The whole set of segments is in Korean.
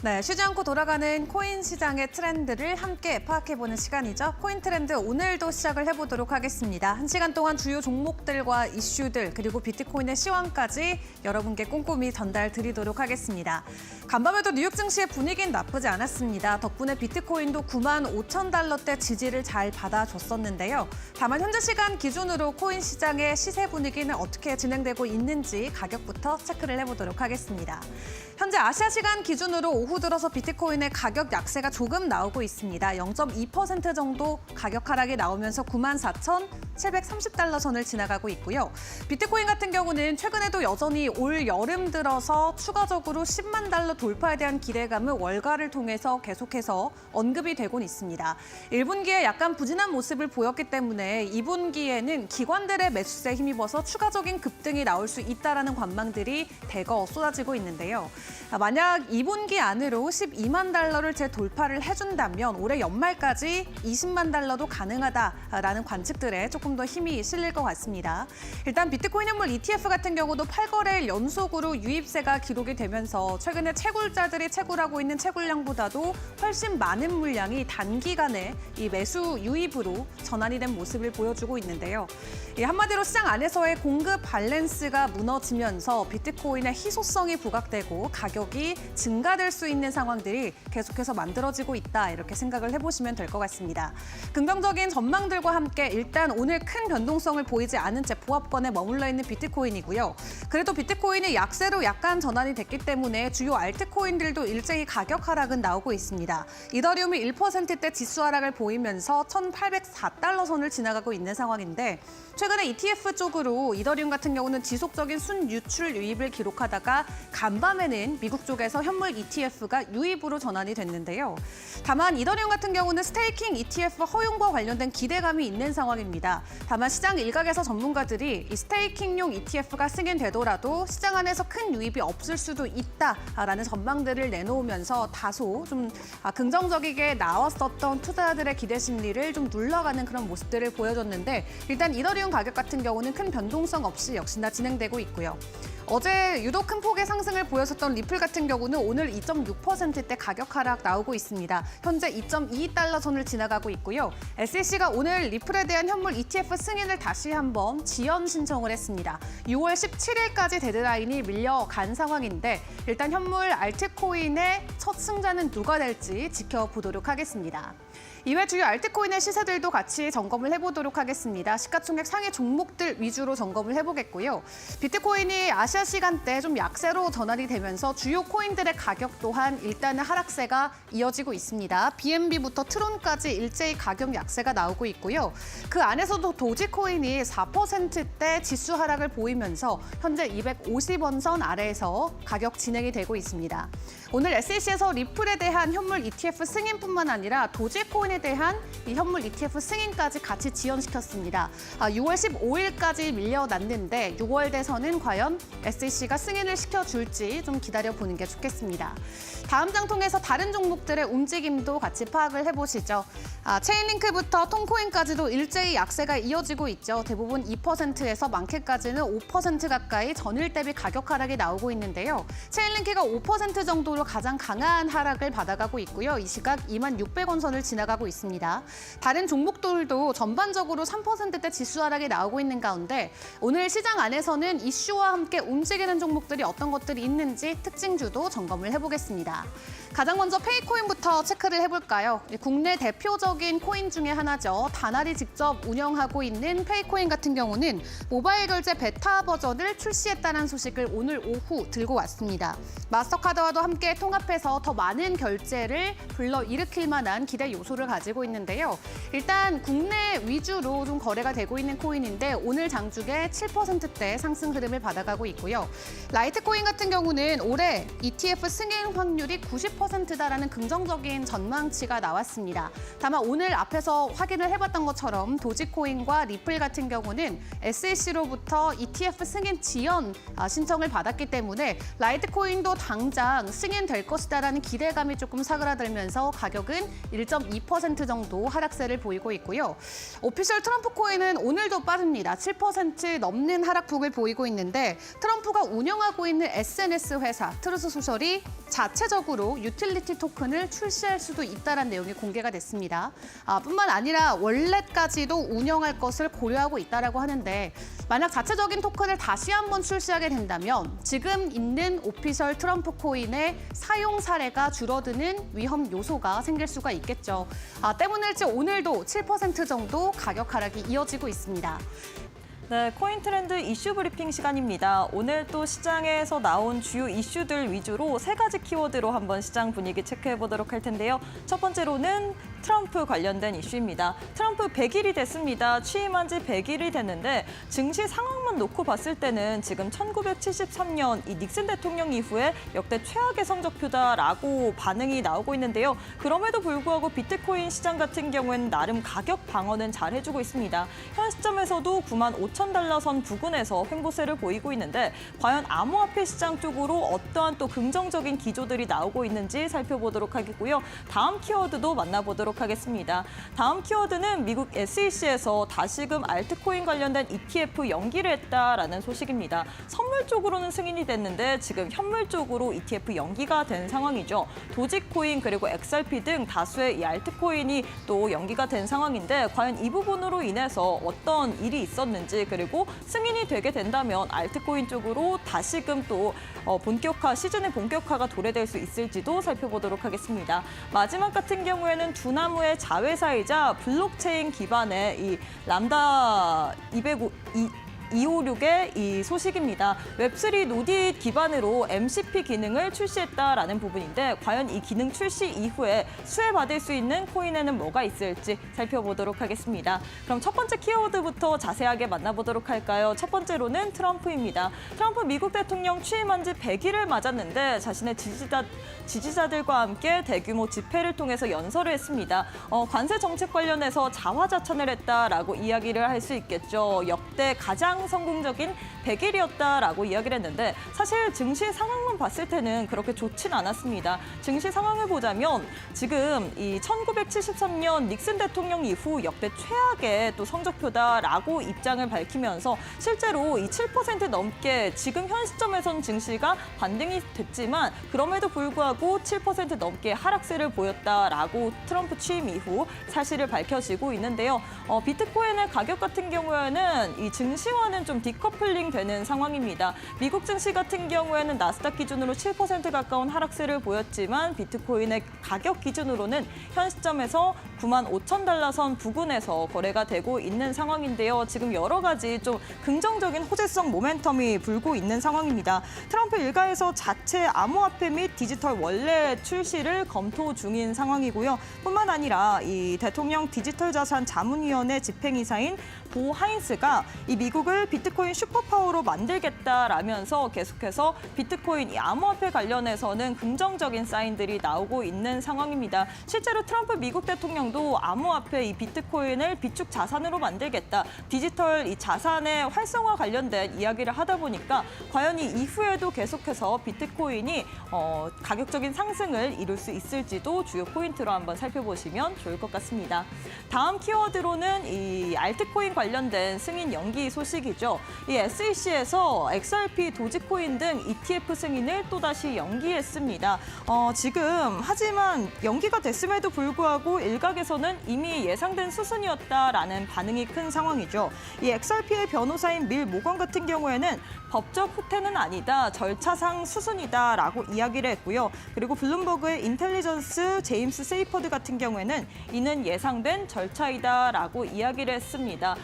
네, 쉬지 않고 돌아가는 코인 시장의 트렌드를 함께 파악해보는 시간이죠. 코인 트렌드 오늘도 시작을 해보도록 하겠습니다. 1시간 동안 주요 종목들과 이슈들 그리고 비트코인의 시황까지 여러분께 꼼꼼히 전달 드리도록 하겠습니다. 간밤에도 뉴욕 증시의 분위기는 나쁘지 않았습니다. 덕분에 비트코인도 95,000달러대 지지를 잘 받아줬었는데요. 다만 현재 시간 기준으로 코인 시장의 시세 분위기는 어떻게 진행되고 있는지 가격부터 체크를 해보도록 하겠습니다. 현재 아시아 시간 기준으로 오후 들어서 비트코인의 가격 약세가 조금 나오고 있습니다. 0.2% 정도 가격 하락이 나오면서 94,730달러 선을 지나가고 있고요. 비트코인 같은 경우는 최근에도 여전히 올 여름 들어서 추가적으로 10만 달러 돌파에 대한 기대감은 월가를 통해서 계속해서 언급이 되곤 있습니다. 1분기에 약간 부진한 모습을 보였기 때문에 2분기에는 기관들의 매수세에 힘입어서 추가적인 급등이 나올 수 있다는 관망들이 대거 쏟아지고 있는데요. 만약 2분기 안으로 12만 달러를 재돌파를 해준다면 올해 연말까지 20만 달러도 가능하다라는 관측들에 조금 더 힘이 실릴 것 같습니다. 일단 비트코인 현물 ETF 같은 경우도 8거래일 연속으로 유입세가 기록이 되면서 최근에 채굴자들이 채굴하고 있는 채굴량보다도 훨씬 많은 물량이 단기간에 이 매수 유입으로 전환이 된 모습을 보여주고 있는데요. 한마디로 시장 안에서의 공급 밸런스가 무너지면서 비트코인의 희소성이 부각되고 가격이 증가될 수 있는 상황들이 계속해서 만들어지고 있다 이렇게 생각을 해보시면 될 것 같습니다. 긍정적인 전망들과 함께 일단 오늘 큰 변동성을 보이지 않은 채 보합권에 머물러 있는 비트코인이고요. 그래도 비트코인이 약세로 약간 전환이 됐기 때문에 주요 알트코인들도 일제히 가격 하락은 나오고 있습니다. 이더리움이 1%대 지수 하락을 보이면서 1,804달러 선을 지나가고 있는 상황인데 최근에 ETF 쪽으로 이더리움 같은 경우는 지속적인 순유출 유입을 기록하다가 간밤에는 미국 쪽에서 현물 ETF가 유입으로 전환이 됐는데요. 다만 이더리움 같은 경우는 스테이킹 ETF 허용과 관련된 기대감이 있는 상황입니다. 다만 시장 일각에서 전문가들이 이 스테이킹용 ETF가 승인되더라도 시장 안에서 큰 유입이 없을 수도 있다라는 전망들을 내놓으면서 다소 좀 긍정적이게 나왔었던 투자자들의 기대 심리를 좀 눌러가는 그런 모습들을 보여줬는데 일단 이더리움 가격 같은 경우는 큰 변동성 없이 역시나 진행되고 있고요. 어제 유독 큰 폭의 상승을 보였었던 리플 같은 경우는 오늘 2.6%대 가격 하락 나오고 있습니다. 현재 2.22달러 선을 지나가고 있고요. SEC가 오늘 리플에 대한 현물 ETF 승인을 다시 한번 지연 신청을 했습니다. 6월 17일까지 데드라인이 밀려간 상황인데 일단 현물 알트코인의 첫 승자는 누가 될지 지켜보도록 하겠습니다. 이외 주요 알트코인의 시세들도 같이 점검을 해보도록 하겠습니다. 시가총액 상위 종목들 위주로 점검을 해보겠고요. 비트코인이 아시아 시간대 좀 약세로 전환이 되면서 주요 코인들의 가격 또한 일단은 하락세가 이어지고 있습니다. BNB부터 트론까지 일제히 가격 약세가 나오고 있고요. 그 안에서도 도지코인이 4%대 지수 하락을 보이면서 현재 250원 선 아래에서 가격 진행이 되고 있습니다. 오늘 SEC에서 리플에 대한 현물 ETF 승인뿐만 아니라 도지코인에 대한 이 현물 ETF 승인까지 같이 지연시켰습니다. 6월 15일까지 밀려났는데 6월 대선은 과연 SEC가 승인을 시켜줄지 좀 기다려보는 게 좋겠습니다. 다음 장 통해서 다른 종목들의 움직임도 같이 파악을 해보시죠. 체인링크부터 통코인까지도 일제히 약세가 이어지고 있죠. 대부분 2%에서 많게까지는 5% 가까이 전일 대비 가격 하락이 나오고 있는데요. 체인링크가 5% 정도로 가장 강한 하락을 받아가고 있고요. 이 시각 26,600원 선을 지나가고 있습니다. 다른 종목들도 전반적으로 3%대 지수 하락이 나오고 있는 가운데 오늘 시장 안에서는 이슈와 함께 움직이는 종목들이 어떤 것들이 있는지 특징주도 점검을 해보겠습니다. 가장 먼저 페이코인부터 체크를 해볼까요? 국내 대표적인 코인 중에 하나죠. 다나리 직접 운영하고 있는 페이코인 같은 경우는 모바일 결제 베타 버전을 출시했다는 소식을 오늘 오후 들고 왔습니다. 마스터카드와도 함께 통합해서 더 많은 결제를 불러일으킬 만한 기대 요소를 가지고 있는데요. 일단 국내 위주로 좀 거래가 되고 있는 코인인데 오늘 장중에 7%대 상승 흐름을 받아가고 있고요. 라이트코인 같은 경우는 올해 ETF 승인 확률이 90%다라는 긍정적인 전망치가 나왔습니다. 다만 오늘 앞에서 확인을 해봤던 것처럼 도지코인과 리플 같은 경우는 SEC로부터 ETF 승인 지연 신청을 받았기 때문에 라이트코인도 당장 승인될 것이다라는 기대감이 조금 사그라들면서 가격은 1.2% 5% 정도 하락세를 보이고 있고요. 오피셜 트럼프 코인은 오늘도 빠릅니다. 7% 넘는 하락폭을 보이고 있는데 트럼프가 운영하고 있는 SNS 회사 트루스 소셜이 자체적으로 유틸리티 토큰을 출시할 수도 있다는 내용이 공개가 됐습니다. 뿐만 아니라 월렛까지도 운영할 것을 고려하고 있다라고 하는데 만약 자체적인 토큰을 다시 한번 출시하게 된다면 지금 있는 오피셜 트럼프 코인의 사용 사례가 줄어드는 위험 요소가 생길 수가 있겠죠. 때문일지 오늘도 7% 정도 가격 하락이 이어지고 있습니다. 네, 코인 트렌드 이슈 브리핑 시간입니다. 오늘 또 시장에서 나온 주요 이슈들 위주로 3가지 키워드로 한번 시장 분위기 체크해 보도록 할 텐데요. 첫 번째로는 트럼프 관련된 이슈입니다. 트럼프 100일이 됐습니다. 취임한 지 100일이 됐는데 증시 상황만 놓고 봤을 때는 지금 1973년 이 닉슨 대통령 이후에 역대 최악의 성적표다라고 반응이 나오고 있는데요. 그럼에도 불구하고 비트코인 시장 같은 경우에는 나름 가격 방어는 잘 해주고 있습니다. 현 시점에서도 95,000달러 선 부근에서 횡보세를 보이고 있는데 과연 암호화폐 시장 쪽으로 어떠한 또 긍정적인 기조들이 나오고 있는지 살펴보도록 하겠고요. 다음 키워드도 만나보도록 하겠습니다. 다음 키워드는 미국 SEC에서 다시금 알트코인 관련된 ETF 연기를 했다라는 소식입니다. 선물 쪽으로는 승인이 됐는데 지금 현물 쪽으로 ETF 연기가 된 상황이죠. 도지코인 그리고 XRP 등 다수의 이 알트코인이 또 연기가 된 상황인데 과연 이 부분으로 인해서 어떤 일이 있었는지 그리고 승인이 되게 된다면 알트코인 쪽으로 다시금 또 시즌의 본격화가 도래될 수 있을지도 살펴보도록 하겠습니다. 마지막 같은 경우에는 두나무의 자회사이자 블록체인 기반의 이 람다 256의 이 소식입니다. 웹3 노딧 기반으로 MCP 기능을 출시했다라는 부분인데 과연 이 기능 출시 이후에 수혜받을 수 있는 코인에는 뭐가 있을지 살펴보도록 하겠습니다. 그럼 첫 번째 키워드부터 자세하게 만나보도록 할까요? 첫 번째로는 트럼프입니다. 트럼프 미국 대통령 취임한 지 100일을 맞았는데 자신의 지지자들과 함께 대규모 집회를 통해서 연설을 했습니다. 관세 정책 관련해서 자화자찬을 했다라고 이야기를 할 수 있겠죠. 역대 가장 성공적인 100일이었다라고 이야기를 했는데 사실 증시 상황만 봤을 때는 그렇게 좋진 않았습니다. 증시 상황을 보자면 지금 이 1973년 닉슨 대통령 이후 역대 최악의 또 성적표다라고 입장을 밝히면서 실제로 이 7% 넘게 지금 현 시점에선 증시가 반등이 됐지만 그럼에도 불구하고 7% 넘게 하락세를 보였다라고 트럼프 취임 이후 사실을 밝혀지고 있는데요. 비트코인의 가격 같은 경우에는 이 증시와는 좀 디커플링 되는 상황입니다. 미국 증시 같은 경우에는 나스닥 기준으로 7% 가까운 하락세를 보였지만 비트코인의 가격 기준으로는 현 시점에서 95,000달러 선 부근에서 거래가 되고 있는 상황인데요. 지금 여러 가지 좀 긍정적인 호재성 모멘텀이 불고 있는 상황입니다. 트럼프 일가에서 자체 암호화폐 및 디지털 월렛 출시를 검토 중인 상황이고요. 뿐만 아니라 이 대통령 디지털 자산 자문위원회 집행이사인 보 하인스가 이 미국을 비트코인 슈퍼파워로 만들겠다라면서 계속해서 비트코인 이 암호화폐 관련해서는 긍정적인 사인들이 나오고 있는 상황입니다. 실제로 트럼프 미국 대통령도 암호화폐 이 비트코인을 비축 자산으로 만들겠다. 디지털 이 자산의 활성화 관련된 이야기를 하다 보니까 과연 이 이후에도 계속해서 비트코인이 가격적인 상승을 이룰 수 있을지도 주요 포인트로 한번 살펴보시면 좋을 것 같습니다. 다음 키워드로는 이 알트코인 관련된 승인 연기 소식이죠. 이 SEC에서 XRP, 도지코인 등 ETF 승인을 또다시 연기했습니다. 지금 하지만 연기가 됐음에도 불구하고 일각에서는 이미 예상된 수순이었다라는 반응이 큰 상황이죠. 이 XRP의 변호사인 밀 모건 같은 경우에는 법적 후퇴는 아니다, 절차상 수순이다라고 이야기를 했고요. 그리고 블룸버그의 인텔리전스 제임스 세이퍼드 같은 경우에는 이는 예상된 절차이다라고 이야기를 했습니다.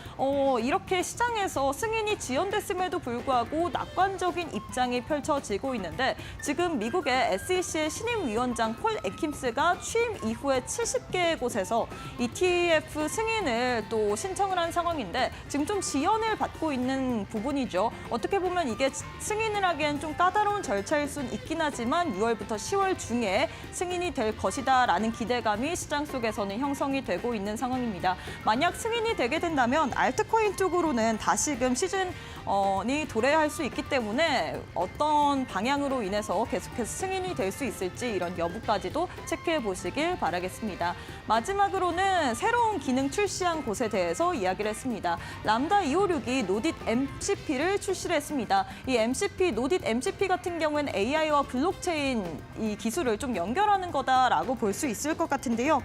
이렇게 시장에서 승인이 지연됐음에도 불구하고 낙관적인 입장이 펼쳐지고 있는데 지금 미국의 SEC의 신임 위원장 폴 애킴스가 취임 이후에 70개 곳에서 ETF 승인을 또 신청을 한 상황인데 지금 좀 지연을 받고 있는 부분이죠. 어떻게 보면 이게 승인을 하기엔 좀 까다로운 절차일 순 있긴 하지만 6월부터 10월 중에 승인이 될 것이다라는 기대감이 시장 속에서는 형성이 되고 있는 상황입니다. 만약 승인이 되게 된다면 알트코인 쪽으로는 다시금 지금 시즌이 도래할 수 있기 때문에 어떤 방향으로 인해서 계속해서 승인이 될 수 있을지 이런 여부까지도 체크해 보시길 바라겠습니다. 마지막으로는 새로운 기능 출시한 곳에 대해서 이야기를 했습니다. 람다 256이 노딧 MCP를 출시를 했습니다. 이 MCP, 노딧 MCP 같은 경우에는 AI와 블록체인 이 기술을 좀 연결하는 거다라고 볼 수 있을 것 같은데요.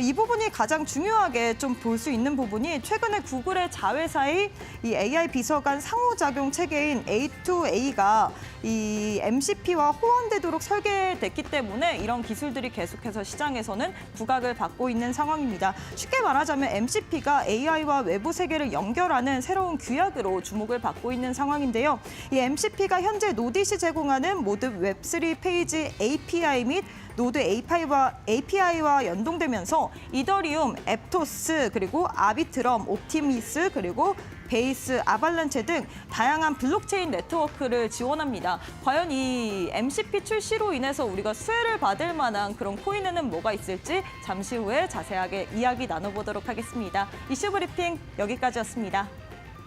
이 부분이 가장 중요하게 좀 볼 수 있는 부분이 최근에 구글의 자회사의 이 AI 비서관 상호작용 체계인 A2A가 이 MCP와 호환되도록 설계됐기 때문에 이런 기술들이 계속해서 시장에서는 부각을 받고 있는 상황입니다. 쉽게 말하자면 MCP가 AI와 외부 세계를 연결하는 새로운 규약으로 주목을 받고 있는 상황인데요. 이 MCP가 현재 노딧이 제공하는 모든 웹3 페이지 API 및 노드 API와 연동되면서 이더리움, 앱토스, 그리고 아비트럼, 옵티미스, 그리고 베이스, 아발란체 등 다양한 블록체인 네트워크를 지원합니다. 과연 이 MCP 출시로 인해서 우리가 수혜를 받을 만한 그런 코인에는 뭐가 있을지 잠시 후에 자세하게 이야기 나눠보도록 하겠습니다. 이슈 브리핑 여기까지였습니다.